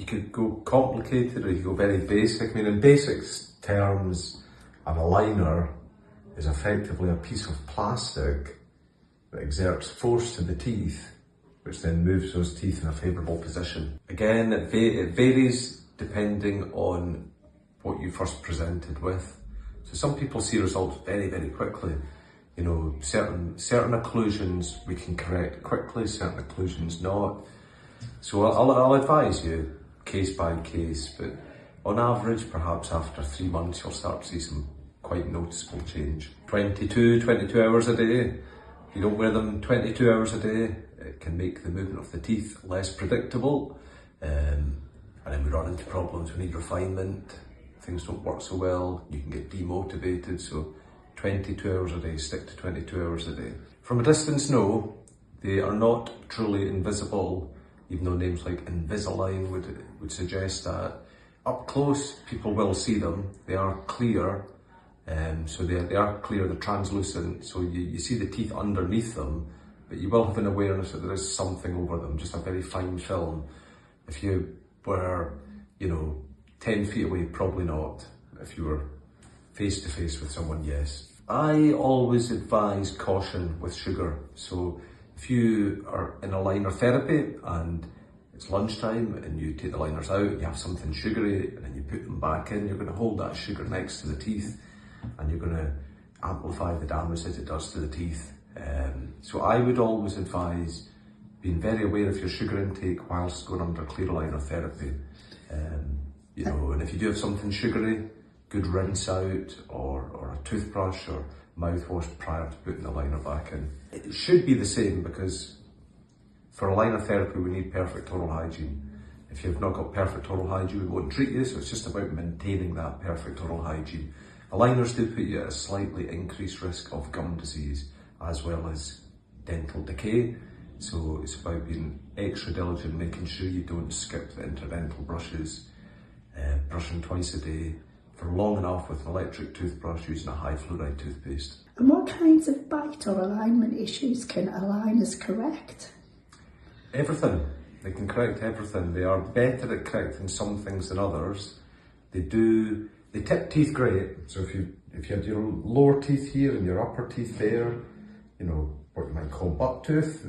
You could go complicated or you could go very basic. I mean, in basic terms, an aligner is effectively a piece of plastic that exerts force to the teeth, which then moves those teeth in a favourable position. Again, it varies depending on what you first presented with. So some people see results very, very quickly. You know, certain occlusions we can correct quickly, certain occlusions not. So I'll advise you case by case, but on average, perhaps after 3 months, you'll start to see some quite noticeable change. 22 hours a day. If you don't wear them 22 hours a day, it can make the movement of the teeth less predictable. And then we run into problems. We need refinement. Things don't work so well. You can get demotivated. So 22 hours a day, stick to 22 hours a day. From a distance, no, they are not truly invisible, even though names like Invisalign would suggest that. Up close, people will see them. They are clear. So they are clear, they're translucent, so you see the teeth underneath them, but you will have an awareness that there is something over them, just a very fine film. If you were, 10 feet away, probably not. If you were face to face with someone, yes. I always advise caution with sugar. So if you are in aligner therapy and it's lunchtime and you take the liners out and you have something sugary and then you put them back in, you're going to hold that sugar next to the teeth and you're going to amplify the damage that it does to the teeth. So I would always advise being very aware of your sugar intake whilst going under clear aligner therapy. And if you do have something sugary, good rinse out or a toothbrush or mouthwash prior to putting the liner back in. It should be the same because for aligner therapy we need perfect oral hygiene. If you've not got perfect oral hygiene, we won't treat you, so it's just about maintaining that perfect oral hygiene. Aligners do put you at a slightly increased risk of gum disease as well as dental decay. So it's about being extra diligent, making sure you don't skip the interdental brushes, brushing twice a day for long enough with an electric toothbrush using a high fluoride toothpaste. And what kinds of bite or alignment issues can aligners correct? Everything. They can correct everything. They are better at correcting some things than others. They tip teeth great. So if you had your lower teeth here and your upper teeth there, what you might call buck tooth,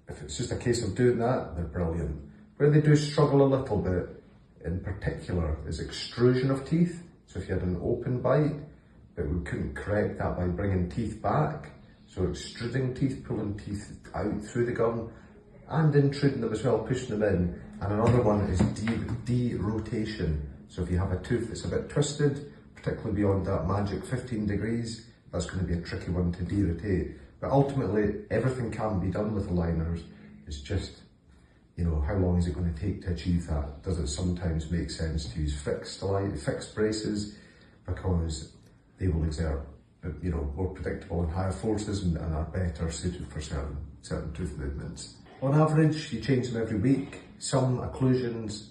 if it's just a case of doing that, they're brilliant. Where they do struggle a little bit, in particular, is extrusion of teeth. So if you had an open bite, but we couldn't correct that by bringing teeth back, so extruding teeth, pulling teeth out through the gum, and intruding them as well, pushing them in. And another one is de-rotation. So if you have a tooth that's a bit twisted, particularly beyond that magic 15 degrees, that's going to be a tricky one to de-rotate. But ultimately, everything can be done with aligners. It's just, how long is it going to take to achieve that? Does it sometimes make sense to use fixed braces because they will exert, more predictable and higher forces and are better suited for certain tooth movements. On average, you change them every week. Some occlusions,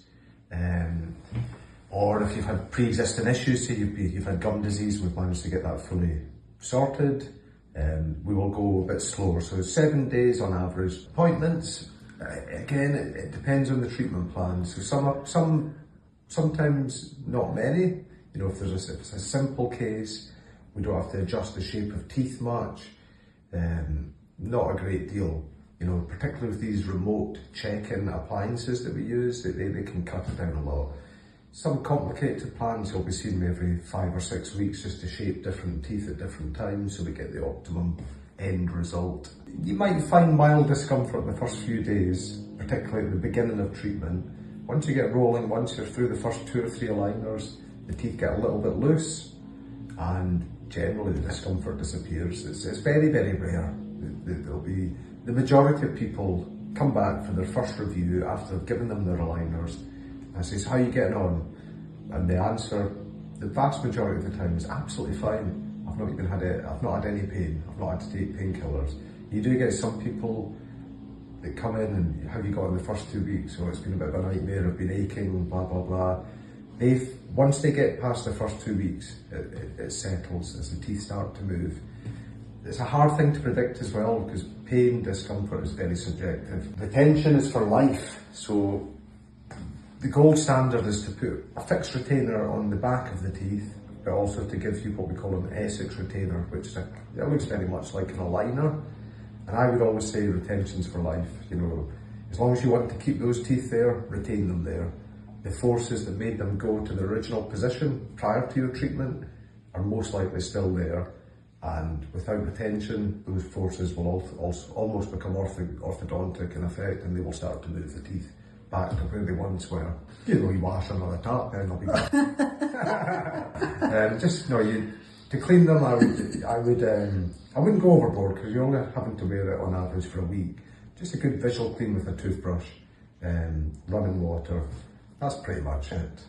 or if you've had pre-existing issues, say you've had gum disease, we've managed to get that fully sorted, we will go a bit slower. So 7 days on average. Appointments, again, it depends on the treatment plan. So sometimes not many. If it's a simple case, we don't have to adjust the shape of teeth much. Not a great deal. Particularly with these remote check-in appliances that we use, they can cut it down a lot. Some complicated plans, you'll be seeing me every 5 or 6 weeks just to shape different teeth at different times so we get the optimum end result. You might find mild discomfort the first few days, particularly at the beginning of treatment. Once you get rolling, once you're through the first 2 or 3 aligners, the teeth get a little bit loose and generally the discomfort disappears. It's very, very rare. The majority of people come back for their first review after I've given them their aligners and says, how are you getting on? And the answer, the vast majority of the time, is absolutely fine. I've not had any pain. I've not had to take painkillers. You do get some people that come in and how have you got in the first 2 weeks? It's been a bit of a nightmare, I've been aching, blah, blah, blah. Once they get past the first 2 weeks, it settles as the teeth start to move. It's a hard thing to predict as well because pain, discomfort is very subjective. Retention is for life, so The gold standard is to put a fixed retainer on the back of the teeth, but also to give you what we call an Essex retainer, which is it looks very much like an aligner. And I would always say retention's for life. You know, as long as you want to keep those teeth there, retain them there. The forces that made them go to the original position prior to your treatment are most likely still there. And without retention, those forces will also almost become orthodontic in effect, and they will start to move the teeth back to where they once were. You know, you wash another tap, then they'll be back. To clean them, I wouldn't go overboard because you're only having to wear it on average for a week. Just a good visual clean with a toothbrush, running water. That's pretty much it.